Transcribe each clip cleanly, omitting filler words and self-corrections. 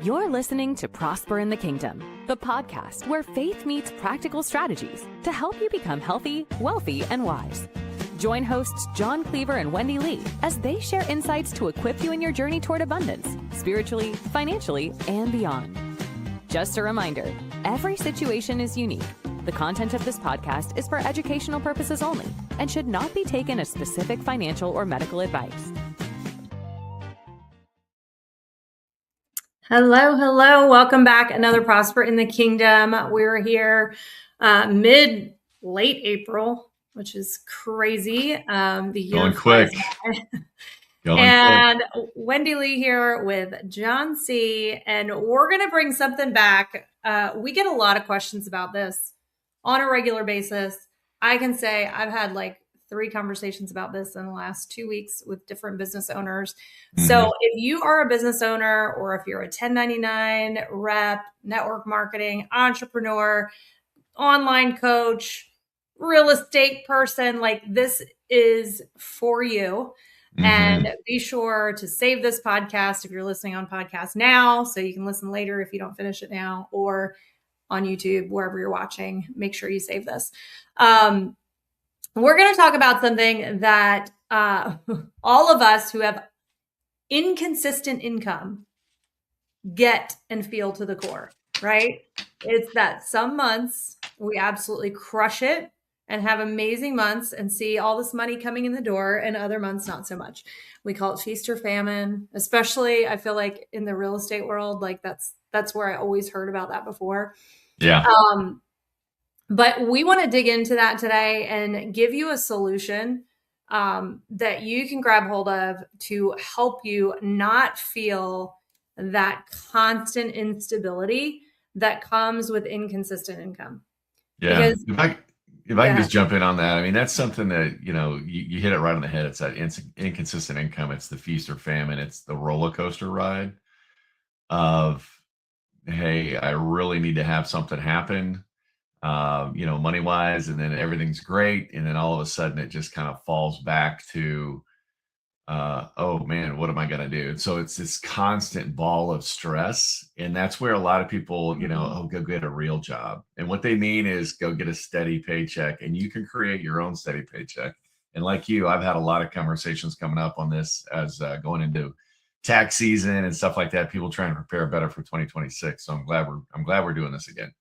You're listening to Prosper in the Kingdom, the podcast where faith meets practical strategies to help you become healthy, wealthy, and wise. Join hosts John Cleaver and Wendy Lee as they share insights to equip you in your journey toward abundance, spiritually, financially, and beyond. Just a reminder, every situation is unique. The content of this podcast is for educational purposes only and should not be taken as specific financial or medical advice. Hello. Welcome back. Another Prosper in the Kingdom. We're here late April, which is crazy. The year going quick. And Wendy Lee here with John C. And we're going to bring something back. We get a lot of questions about this on a regular basis. I can say I've had like 3 conversations about this in the last 2 weeks with different business owners. So if you are a business owner or if you're a 1099 rep, network marketing, entrepreneur, online coach, real estate person, like this is for you. And be sure to save this podcast if you're listening on podcast now, so you can listen later if you don't finish it now, or on YouTube, wherever you're watching, make sure you save this. We're going to talk about something that all of us who have inconsistent income get and feel to the core, right? It's that some months we absolutely crush it and have amazing months and see all this money coming in the door, and other months not so much. We call it feast or famine, especially I feel like in the real estate world, like that's where I always heard about that before. Yeah. But we want to dig into that today and give you a solution that you can grab hold of to help you not feel that constant instability that comes with inconsistent income. Yeah. If I can just jump in on that, I mean, that's something that, you hit it right on the head. It's that inconsistent income. It's the feast or famine. It's the roller coaster ride of, hey, I really need to have something happen. Money wise, and then everything's great. And then all of a sudden it just kind of falls back to, oh man, what am I going to do? And so it's this constant ball of stress. And that's where a lot of people, go get a real job. And what they mean is go get a steady paycheck, and you can create your own steady paycheck. And like you, I've had a lot of conversations coming up on this as going into tax season and stuff like that, people trying to prepare better for 2026. So I'm glad we're doing this again.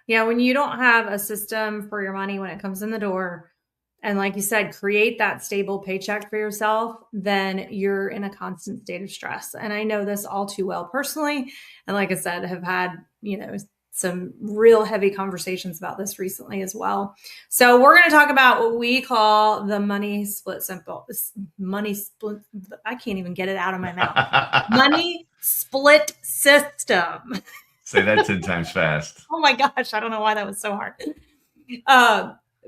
Yeah, when you don't have a system for your money when it comes in the door, and like you said, create that stable paycheck for yourself, then you're in a constant state of stress. And I know this all too well personally. And like I said, have had, some real heavy conversations about this recently as well. So we're going to talk about what we call the money split I can't even get it out of my mouth. Money split system. Say that 10 times fast. Oh my gosh. I don't know why that was so hard.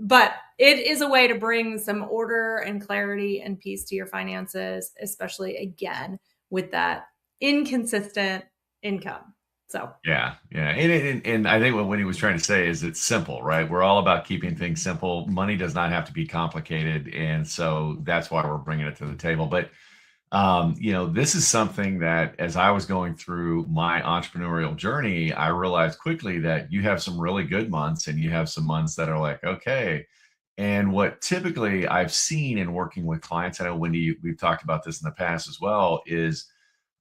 But it is a way to bring some order and clarity and peace to your finances, especially again, with that inconsistent income. So, yeah. And I think what Wendy was trying to say is it's simple, right? We're all about keeping things simple. Money does not have to be complicated. And so that's why we're bringing it to the table. But this is something that as I was going through my entrepreneurial journey, I realized quickly that you have some really good months and you have some months that are like, okay. And what typically I've seen in working with clients, I know Wendy, we've talked about this in the past as well, is,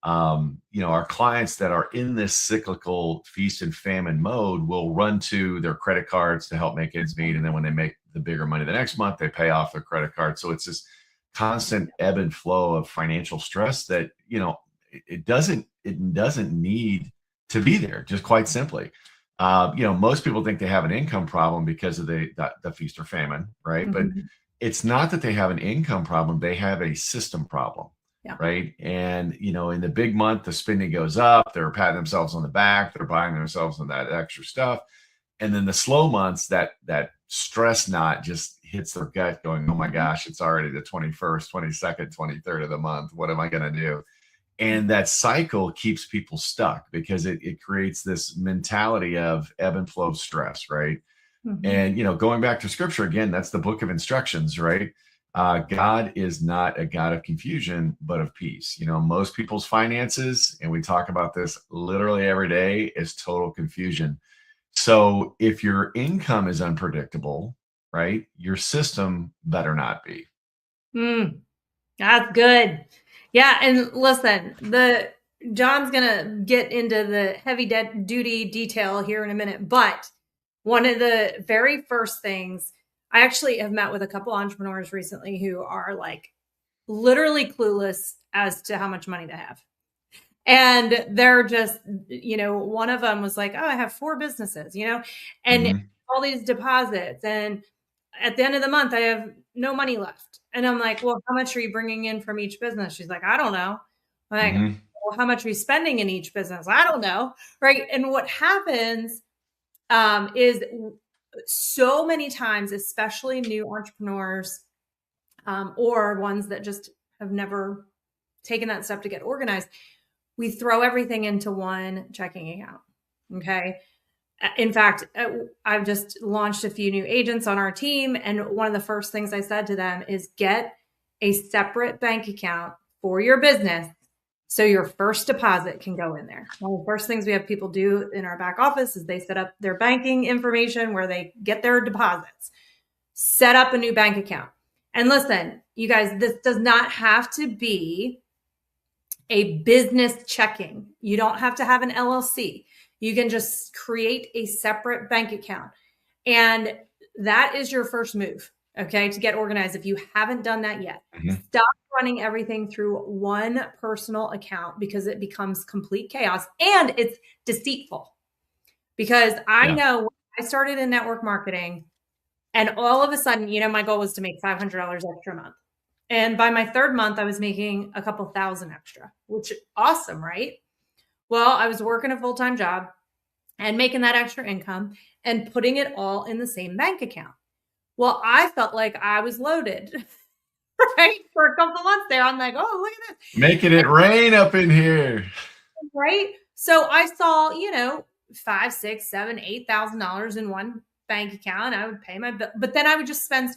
our clients that are in this cyclical feast and famine mode will run to their credit cards to help make ends meet. And then when they make the bigger money the next month, they pay off their credit card. So it's this constant ebb and flow of financial stress that, it doesn't need to be there, just quite simply. Most people think they have an income problem because of the feast or famine, right? But it's not that they have an income problem. They have a system problem, right? And, in the big month, the spending goes up, they're patting themselves on the back, they're buying themselves on that extra stuff. And then the slow months, that stress knot just hits their gut going, oh my gosh, it's already the 21st, 22nd, 23rd of the month. What am I going to do? And that cycle keeps people stuck because it creates this mentality of ebb and flow stress, right? And, going back to scripture again, that's the book of instructions, right? God is not a God of confusion, but of peace. Most people's finances, and we talk about this literally every day, is total confusion. So if your income is unpredictable, right, your system better not be. That's good. Yeah, and listen, John's gonna get into the heavy duty detail here in a minute, but one of the very first things, I actually have met with a couple entrepreneurs recently who are like literally clueless as to how much money they have. And they're just, one of them was like, oh, I have 4 businesses, and all these deposits. And at the end of the month, I have no money left. And I'm like, well, how much are you bringing in from each business? She's like, I don't know. I'm like, well, how much are you spending in each business? I don't know. Right. And what happens is so many times, especially new entrepreneurs or ones that just have never taken that step to get organized, we throw everything into one checking account. Okay. In fact, I've just launched a few new agents on our team. And one of the first things I said to them is get a separate bank account for your business so your first deposit can go in there. One of the first things we have people do in our back office is they set up their banking information where they get their deposits. Set up a new bank account. And listen, you guys, this does not have to be a business checking. You don't have to have an LLC. You can just create a separate bank account. And that is your first move, okay, to get organized. If you haven't done that yet, stop running everything through one personal account because it becomes complete chaos and it's deceitful. Because I know when I started in network marketing and all of a sudden, my goal was to make $500 extra a month. And by my 3rd month, I was making a couple thousand extra, which is awesome, right? Well, I was working a full-time job and making that extra income and putting it all in the same bank account. Well, I felt like I was loaded, right? For a couple of months there. I'm like, oh, look at this. Making it rain up in here. Right? So I saw, $5,000, $6,000, $7,000, $8,000 in one bank account. I would pay my bill, but then I would just spend.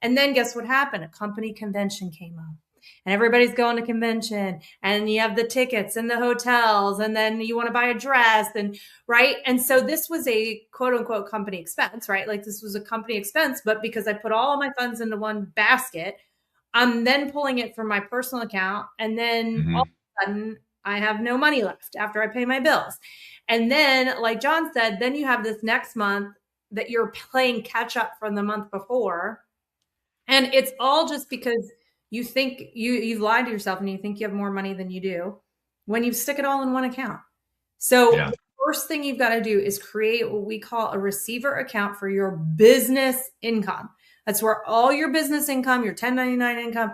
And then guess what happened? A company convention came up and everybody's going to convention and you have the tickets and the hotels and then you want to buy a dress and right. And so this was a quote unquote company expense, right? Like this was a company expense, but because I put all of my funds into one basket, I'm then pulling it from my personal account. And then all of a sudden I have no money left after I pay my bills. And then, like John said, then you have this next month that you're playing catch up from the month before. And it's all just because you think you've lied to yourself and you think you have more money than you do when you stick it all in one account. So the first thing you've got to do is create what we call a receiver account for your business income. That's where all your business income, your 1099 income,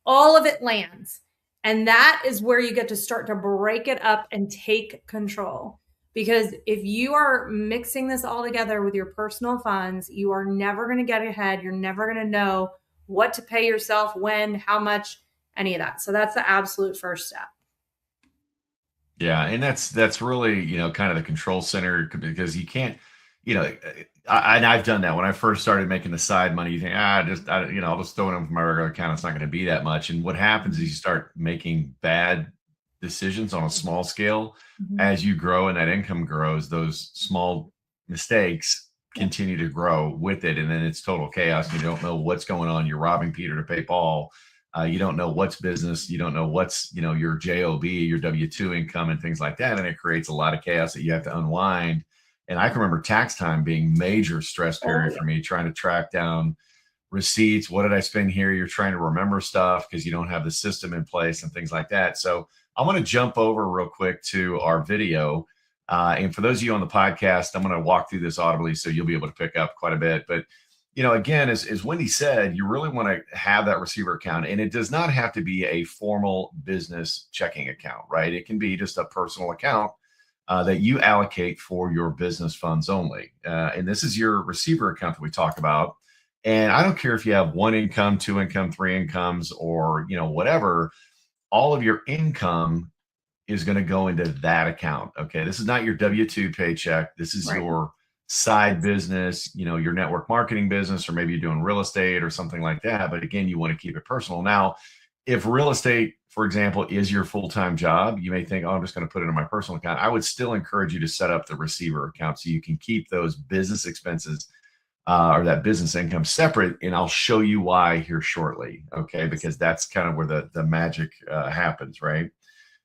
all of it lands. And that is where you get to start to break it up and take control. Because if you are mixing this all together with your personal funds, you are never going to get ahead. You're never going to know what to pay yourself, when, how much, any of that. So that's the absolute first step. Yeah. And that's really, kind of the control center, because you can't, and I've done that when I first started making the side money. You think, I'll just throw it in my regular account. It's not going to be that much. And what happens is you start making bad decisions on a small scale. As you grow and that income grows, those small mistakes continue to grow with it. And then it's total chaos. You don't know what's going on. You're robbing Peter to pay Paul. You don't know what's business. You don't know what's, your JOB, your W-2 income and things like that. And it creates a lot of chaos that you have to unwind. And I can remember tax time being major stress period for me, trying to track down receipts. What did I spend here? You're trying to remember stuff because you don't have the system in place and things like that. So I want to jump over real quick to our video. And for those of you on the podcast, I'm going to walk through this audibly so you'll be able to pick up quite a bit. But, again, as Wendy said, you really want to have that receiver account. And it does not have to be a formal business checking account, right? It can be just a personal account that you allocate for your business funds only. And this is your receiver account that we talk about. And I don't care if you have 1 income, 2 income, 3 incomes, or, whatever, all of your income is going to go into that account. Okay. This is not your W-2 paycheck. This is your side business, your network marketing business, or maybe you're doing real estate or something like that. But again, you want to keep it personal. Now, if real estate, for example, is your full-time job, you may think, oh, I'm just going to put it in my personal account. I would still encourage you to set up the receiver account so you can keep those business expenses or that business income separate. And I'll show you why here shortly. Okay. Because that's kind of where the magic happens, right?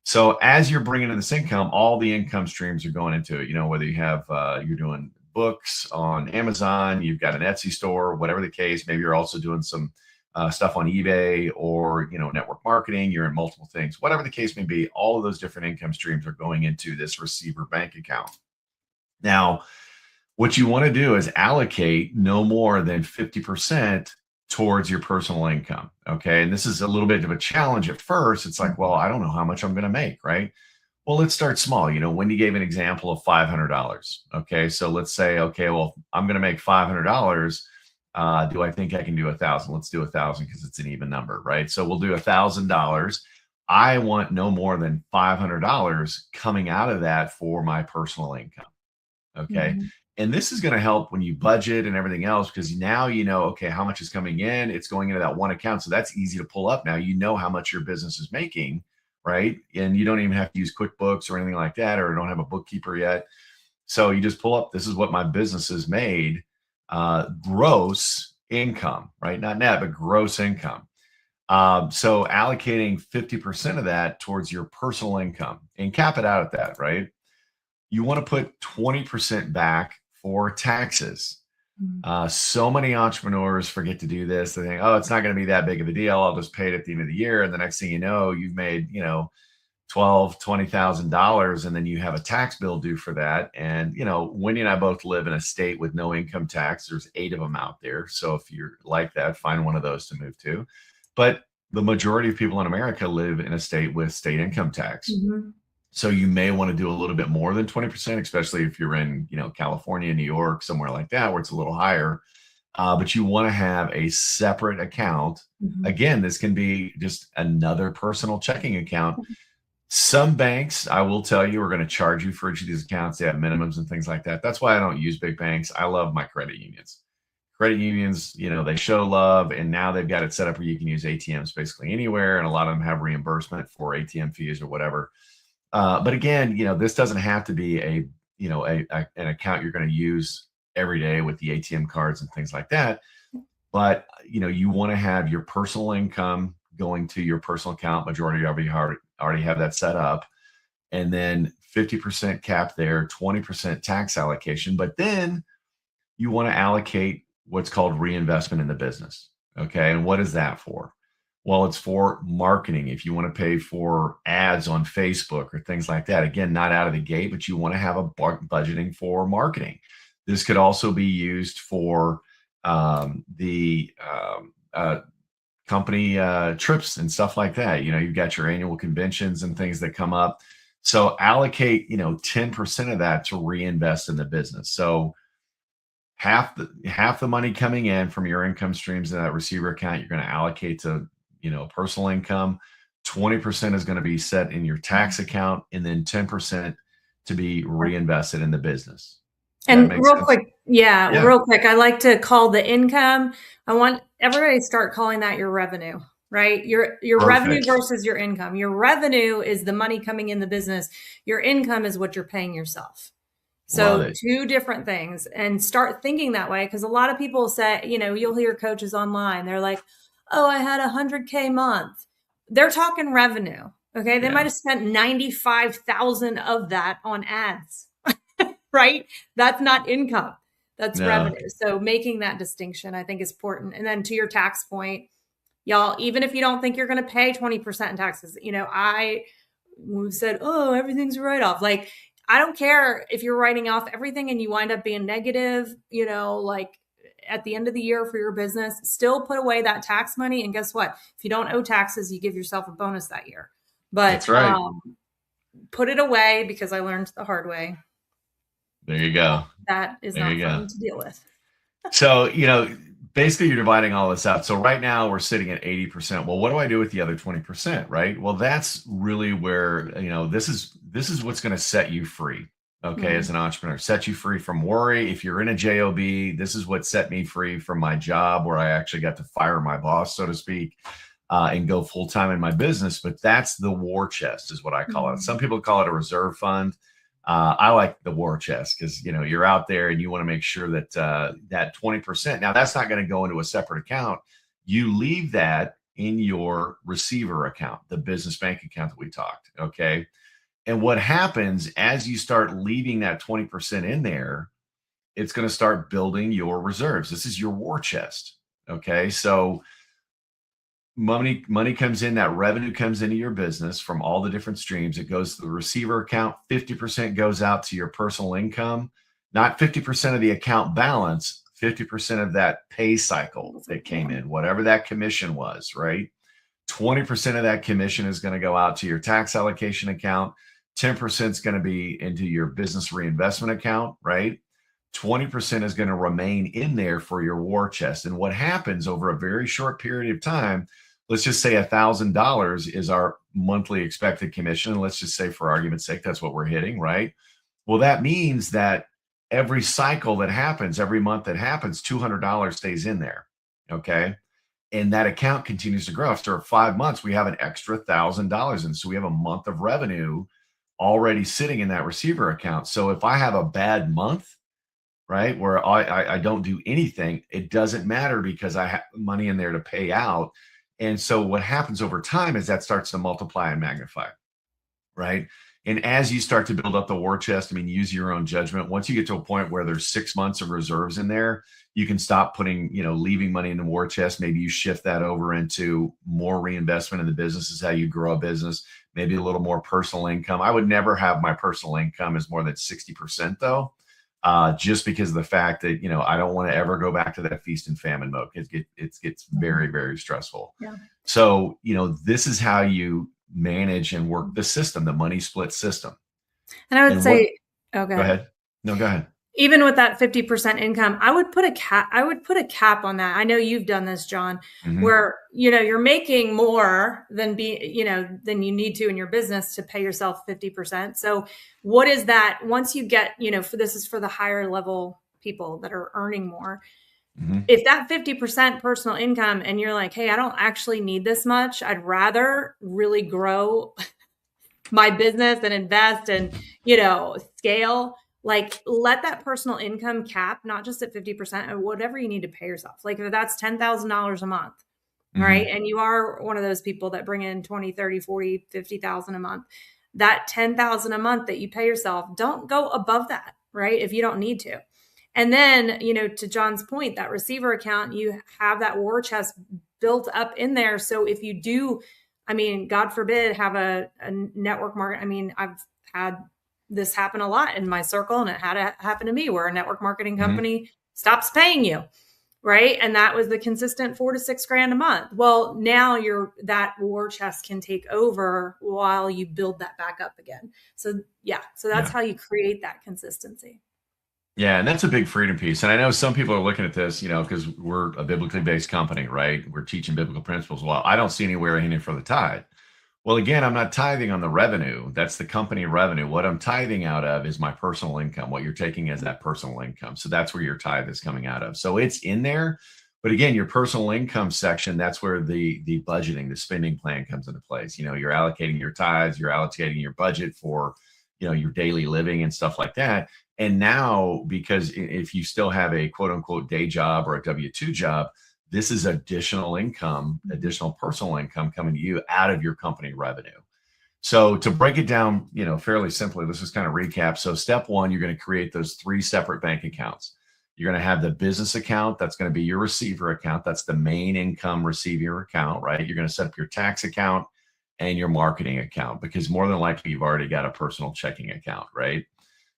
So as you're bringing in this income, all the income streams are going into it. Whether you have, you're doing books on Amazon, you've got an Etsy store, whatever the case, maybe you're also doing some stuff on eBay or, network marketing, you're in multiple things, whatever the case may be, all of those different income streams are going into this receiver bank account. Now, what you want to do is allocate no more than 50% towards your personal income. Okay. And this is a little bit of a challenge at first. It's like, well, I don't know how much I'm going to make, right? Well, let's start small. Wendy gave an example of $500. Okay. So let's say, okay, well, I'm going to make $500. Do I think I can do 1,000? Let's do 1,000 because it's an even number, right? So we'll do $1,000. I want no more than $500 coming out of that for my personal income. Okay. Mm-hmm. And this is going to help when you budget and everything else, because now okay, how much is coming in? It's going into that one account. So that's easy to pull up now. How much your business is making, right? And you don't even have to use QuickBooks or anything like that, or don't have a bookkeeper yet. So you just pull up, this is what my business has made, gross income, right? Not net, but gross income. So allocating 50% of that towards your personal income and cap it out at that, right? You want to put 20% back for taxes. So many entrepreneurs forget to do this. They think, oh, it's not going to be that big of a deal. I'll just pay it at the end of the year. And the next thing you know, you've made, $20,000, and then you have a tax bill due for that. And, Wendy and I both live in a state with no income tax. There's 8 of them out there. So if you're like that, find one of those to move to. But the majority of people in America live in a state with state income tax. Mm-hmm. So you may want to do a little bit more than 20%, especially if you're in, California, New York, somewhere like that, where it's a little higher. But you want to have a separate account. Mm-hmm. Again, this can be just another personal checking account. Some banks, I will tell you, are going to charge you for each of these accounts. They have minimums and things like that. That's why I don't use big banks. I love my credit unions. Credit unions, they show love, and now they've got it set up where you can use ATMs basically anywhere. And a lot of them have reimbursement for ATM fees or whatever. But again, this doesn't have to be an account you're going to use every day with the ATM cards and things like that. But, you want to have your personal income going to your personal account. Majority of you already have that set up. And then 50% cap there, 20% tax allocation. But then you want to allocate what's called reinvestment in the business. Okay. And what is that for? Well, it's for marketing. If you want to pay for ads on Facebook or things like that, again, not out of the gate, but you want to have a budgeting for marketing. This could also be used for the company trips and stuff like that. You've got your annual conventions and things that come up. So allocate, 10% of that to reinvest in the business. So half the money coming in from your income streams in that receiver account, you're going to allocate to personal income. 20% is going to be set in your tax account, and then 10% to be reinvested in the business. And real quick, real quick, I like to call the income. I want everybody to start calling that your revenue, right? Your revenue versus your income. Your revenue is the money coming in the business. Your income is what you're paying yourself. So 2 different things, and start thinking that way. Because a lot of people say, you'll hear coaches online. They're like, oh, I had $100K month. They're talking revenue. Okay. They might have spent 95,000 of that on ads, right? That's not income. That's revenue. So making that distinction, I think, is important. And then to your tax point, y'all, even if you don't think you're going to pay 20% in taxes, we've said, oh, everything's a write-off. Like, I don't care if you're writing off everything and you wind up being negative, at the end of the year for your business, still put away that tax money. And guess what? If you don't owe taxes, you give yourself a bonus that year. But that's right. Put it away, because I learned the hard way. There you go. That is not fun to deal with. So, basically you're dividing all this out. So right now we're sitting at 80%. Well, what do I do with the other 20%? Right. Well, that's really where, this is what's going to set you free. Okay. As an entrepreneur, set you free from worry. If you're in a job, this is what set me free from my job where I actually got to fire my boss, so to speak, and go full time in my business. But that's the war chest is what I call it. Some people call it a reserve fund. I like the war chest because, you're out there and you want to make sure that that 20%, now that's not going to go into a separate account. You leave that in your receiver account, the business bank account that we talked. Okay. And what happens as you start leaving that 20% in there, it's going to start building your reserves. This is your war chest. Okay. So money comes in, that revenue comes into your business from all the different streams. It goes to the receiver account. 50% goes out to your personal income, not 50% of the account balance, 50% of that pay cycle that came in, whatever that commission was, right? 20% of that commission is going to go out to your tax allocation account. 10% is going to be into your business reinvestment account, right? 20% is going to remain in there for your war chest. And what happens over a very short period of time, let's just say $1,000 is our monthly expected commission. And let's just say for argument's sake, that's what we're hitting, right? Well, that means that every cycle that happens, every month that happens, $200 stays in there. Okay. And that account continues to grow. After 5 months, we have an extra $1,000. And so we have a month of revenue already sitting in that receiver account. So if I have a bad month, right, where I don't do anything, it doesn't matter because I have money in there to pay out. And so what happens over time is that starts to multiply and magnify, right? And as you start to build up the war chest, use your own judgment. Once you get to a point where there's 6 months of reserves in there, you can stop putting, leaving money in the war chest. Maybe you shift that over into more reinvestment in the business is how you grow a business, maybe a little more personal income. I would never have my personal income as more than 60% though, just because of the fact that, I don't want to ever go back to that feast and famine mode. It gets very, very stressful. Yeah. So, this is how you manage and work the system, the money split system. And I would say, go ahead. No, go ahead. Even with that 50% income, I would put a cap on that. I know you've done this, John, where, you're making more than than you need to in your business to pay yourself 50%. So what is that once you get, this is for the higher level people that are earning more. If that 50% personal income and you're like, hey, I don't actually need this much. I'd rather really grow my business and invest and, scale. Like, let that personal income cap, not just at 50% or whatever you need to pay yourself. Like if that's $10,000 a month, right? And you are one of those people that bring in 20, 30, 40, 50,000 a month, that 10,000 a month that you pay yourself, don't go above that, right? If you don't need to. And then, to John's point, that receiver account, you have that war chest built up in there. So if you do, God forbid, have a network market. I've had this happen a lot in my circle, and it had to happen to me where a network marketing company stops paying you, right? And that was the consistent $4,000 to $6,000 a month. Well, now that war chest can take over while you build that back up again. So that's how you create that consistency. Yeah, and that's a big freedom piece. And I know some people are looking at this, because we're a biblically based company, right? We're teaching biblical principles. Well, I don't see anywhere in it for the tithe. Well, again, I'm not tithing on the revenue. That's the company revenue. What I'm tithing out of is my personal income, what you're taking as that personal income. So that's where your tithe is coming out of. So it's in there. But again, your personal income section, that's where the budgeting, the spending plan comes into place. You're allocating your tithes, you're allocating your budget for, your daily living and stuff like that. And now, because if you still have a quote unquote day job or a W-2 job, this is additional income, additional personal income coming to you out of your company revenue. So to break it down, fairly simply, let's just kind of recap. So step one, you're going to create those 3 separate bank accounts. You're going to have the business account. That's going to be your receiver account. That's the main income receiver account, right? You're going to set up your tax account and your marketing account, because more than likely you've already got a personal checking account, right?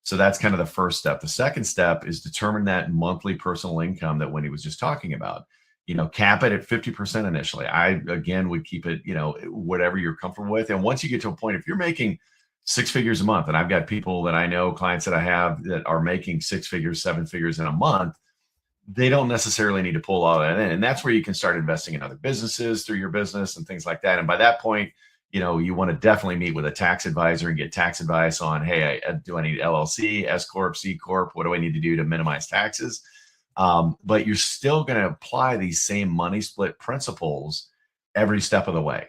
So that's kind of the first step. The second step is determine that monthly personal income that Wendy was just talking about. Cap it at 50% initially. I, again, would keep it, whatever you're comfortable with. And once you get to a point, if you're making 6 figures a month, and I've got people that I know, clients that I have that are making 6 figures, 7 figures in a month, they don't necessarily need to pull all that in. And that's where you can start investing in other businesses through your business and things like that. And by that point, you want to definitely meet with a tax advisor and get tax advice on, hey, do I need LLC, S Corp, C Corp? What do I need to do to minimize taxes? But you're still going to apply these same money split principles every step of the way.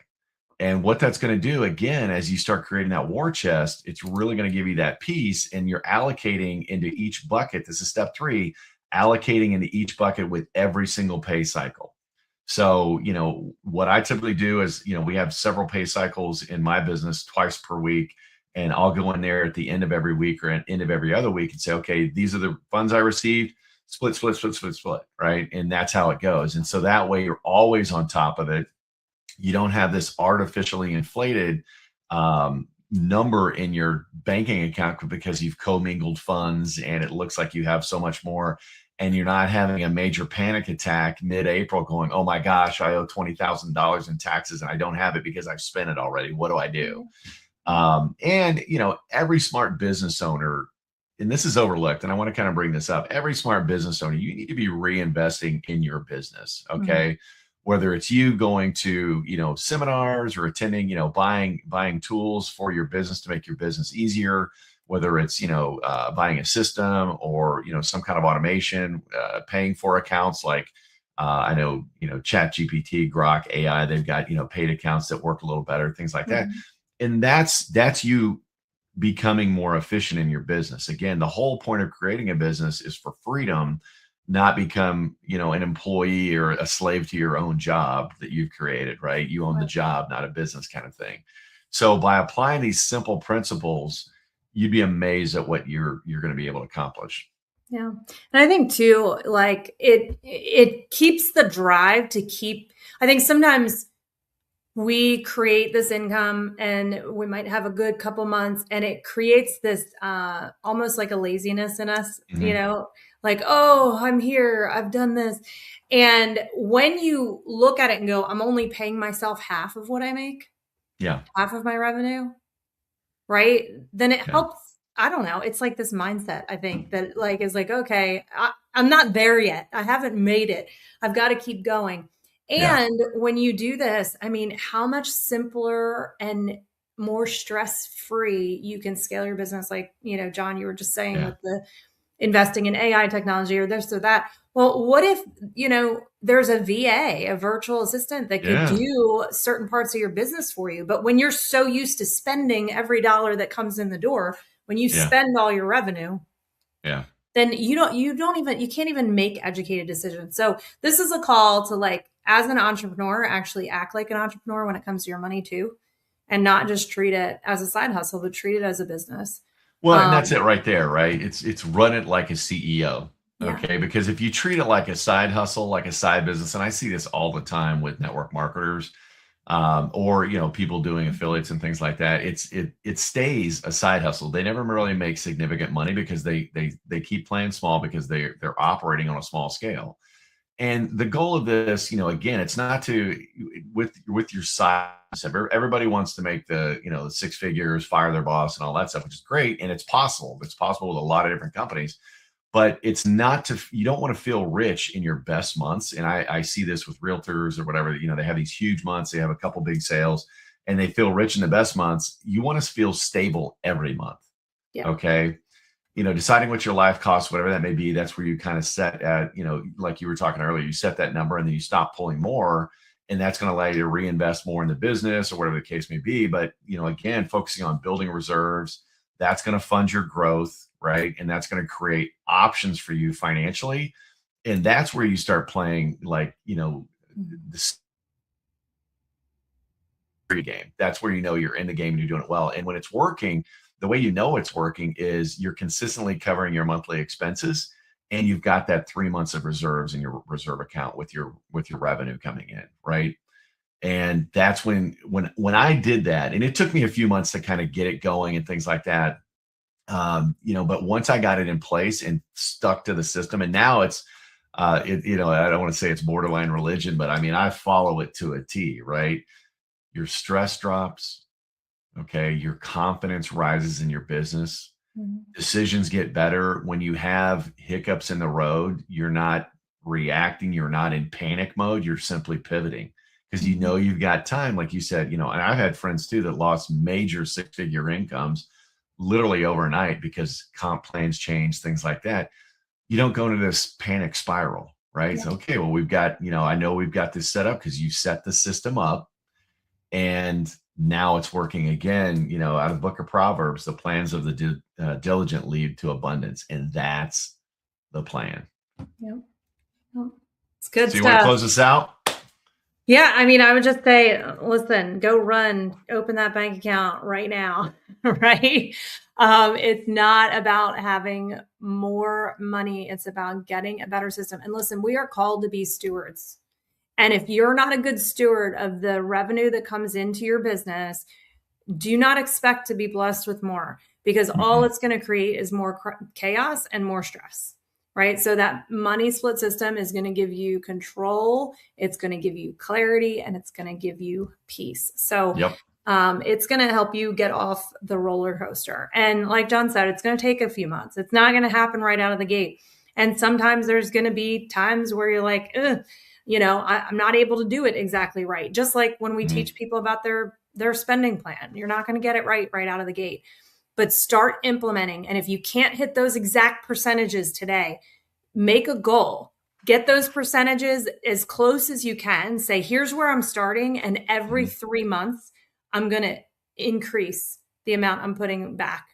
And what that's going to do, again, as you start creating that war chest, it's really going to give you that peace, and you're allocating into each bucket. This is step 3, allocating into each bucket with every single pay cycle. So, what I typically do is, we have several pay cycles in my business twice per week. And I'll go in there at the end of every week or at the end of every other week and say, okay, these are the funds I received, split, right? And that's how it goes. And so that way you're always on top of it. You don't have this artificially inflated number in your banking account because you've commingled funds and it looks like you have so much more, and you're not having a major panic attack mid-April going, oh my gosh, I owe $20,000 in taxes and I don't have it because I've spent it already. What do I do? And every smart business owner, and this is overlooked, and I want to kind of bring this up. Every smart business owner, you need to be reinvesting in your business. Okay. Mm-hmm. Whether it's you going to, seminars or attending, buying tools for your business to make your business easier, whether it's, buying a system or, some kind of automation, paying for accounts like, I know, Chat GPT, Grok, AI, they've got, paid accounts that work a little better, things like that. And that's you becoming more efficient in your business. Again, the whole point of creating a business is for freedom, not become, an employee or a slave to your own job that you've created, right? You own the job, not a business kind of thing. So by applying these simple principles, you'd be amazed at what you're going to be able to accomplish. Yeah. And I think too, like it keeps the drive to keep, I think sometimes we create this income and we might have a good couple months and it creates this almost like a laziness in us, like, oh, I'm here, I've done this. And when you look at it and go, I'm only paying myself half of what I make, half of my revenue, right? Then it helps. I don't know. It's like this mindset, I think, that like is like, okay, I'm not there yet. I haven't made it. I've got to keep going. And when you do this, I mean, how much simpler and more stress-free you can scale your business. Like, John, you were just saying with the investing in AI technology or this or that. Well, what if, there's a VA, a virtual assistant that could do certain parts of your business for you. But when you're so used to spending every dollar that comes in the door, when you spend all your revenue, then you can't even make educated decisions. So this is a call to, like, as an entrepreneur, actually act like an entrepreneur when it comes to your money too, and not just treat it as a side hustle, but treat it as a business. Well, and that's it right there, right? It's run it like a CEO. Okay. Because if you treat it like a side hustle, like a side business, and I see this all the time with network marketers, or, people doing affiliates and things like that, it stays a side hustle. They never really make significant money because they keep playing small because they're operating on a small scale. And the goal of this, again, it's not to, with your side, everybody wants to make the 6 figures, fire their boss and all that stuff, which is great. And it's possible. It's possible with a lot of different companies, but it's not you don't want to feel rich in your best months. And I see this with realtors or whatever, they have these huge months, they have a couple big sales and they feel rich in the best months. You want to feel stable every month. Okay. Deciding what your life costs, whatever that may be, that's where you kind of set at, like you were talking earlier, you set that number and then you stop pulling more, and that's going to allow you to reinvest more in the business or whatever the case may be. But, again, focusing on building reserves, that's going to fund your growth, right? And that's going to create options for you financially. And that's where you start playing like, the game. That's where you're in the game and you're doing it well. And when it's working, the way it's working is you're consistently covering your monthly expenses, and you've got that 3 months of reserves in your reserve account with your revenue coming in, right? And that's when I did that, and it took me a few months to kind of get it going and things like that. But once I got it in place and stuck to the system, and now it's I don't want to say it's borderline religion, but I mean, I follow it to a T, right? Your stress drops. Okay. Your confidence rises in your business. Decisions get better. When you have hiccups in the road, you're not reacting. You're not in panic mode. You're simply pivoting because you know you've got time, like you said, and I've had friends too that lost major six-figure incomes literally overnight because comp plans change, things like that. You don't go into this panic spiral, right? Yeah. So, okay, well, we've got, I know we've got this set up because you set the system up and now it's working again. Out of Book of Proverbs, the plans of the diligent lead to abundance. And that's the plan. Yeah. Well, it's good So you stuff. want to close this out? Yeah, I would just say, listen, go open that bank account right now, right? It's not about having more money. It's about getting a better system. And listen, we are called to be stewards. And if you're not a good steward of the revenue that comes into your business, do not expect to be blessed with more, because all it's going to create is more chaos and more stress. Right. So that money split system is going to give you control. It's going to give you clarity, and it's going to give you peace. So it's going to help you get off the roller coaster. And like John said, it's going to take a few months. It's not going to happen right out of the gate. And sometimes there's going to be times where you're like, I'm not able to do it exactly right. Just like when we teach people about their spending plan, you're not going to get it right out of the gate. But start implementing. And if you can't hit those exact percentages today, make a goal. Get those percentages as close as you can. Say, here's where I'm starting. And every 3 months, I'm going to increase the amount I'm putting back,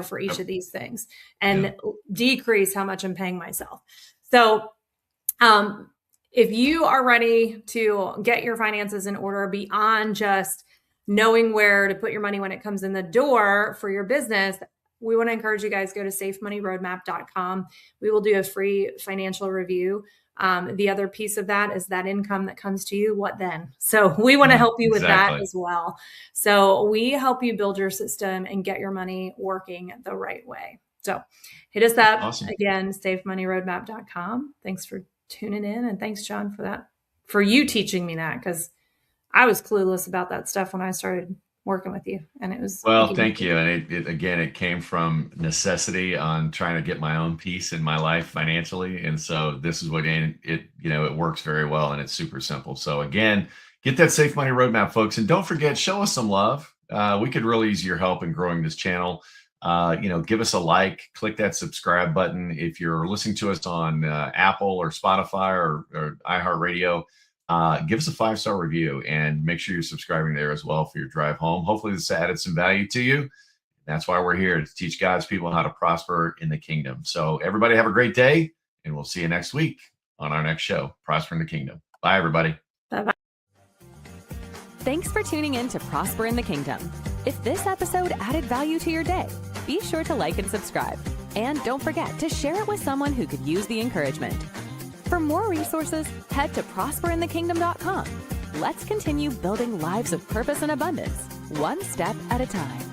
for each of these things, and decrease how much I'm paying myself. So if you are ready to get your finances in order beyond just knowing where to put your money when it comes in the door for your business, we want to encourage you guys, go to safemoneyroadmap.com. We will do a free financial review. The other piece of that is that income that comes to you. What then? So we want to help you with that as well. So we help you build your system and get your money working the right way. So hit us up. Awesome. Again, safemoneyroadmap.com. Thanks for tuning in. And thanks, John, for you teaching me that, because I was clueless about that stuff when I started working with you, and it was thank you. And it came from necessity on trying to get my own peace in my life financially, and so this is what it works very well, and it's super simple. So again, get that Safe Money Roadmap, folks, and don't forget, show us some love. We could really use your help in growing this channel. Give us a like, click that subscribe button. If you're listening to us on Apple or Spotify or iHeartRadio, give us a 5-star review, and make sure you're subscribing there as well for your drive home. Hopefully this added some value to you. That's why we're here, to teach God's people how to prosper in the kingdom. So everybody have a great day, and we'll see you next week on our next show, Prosper in the Kingdom. Bye, everybody. Bye-bye. Thanks for tuning in to Prosper in the Kingdom. If this episode added value to your day, be sure to like and subscribe. And don't forget to share it with someone who could use the encouragement. For more resources, head to prosperinthekingdom.com. Let's continue building lives of purpose and abundance, one step at a time.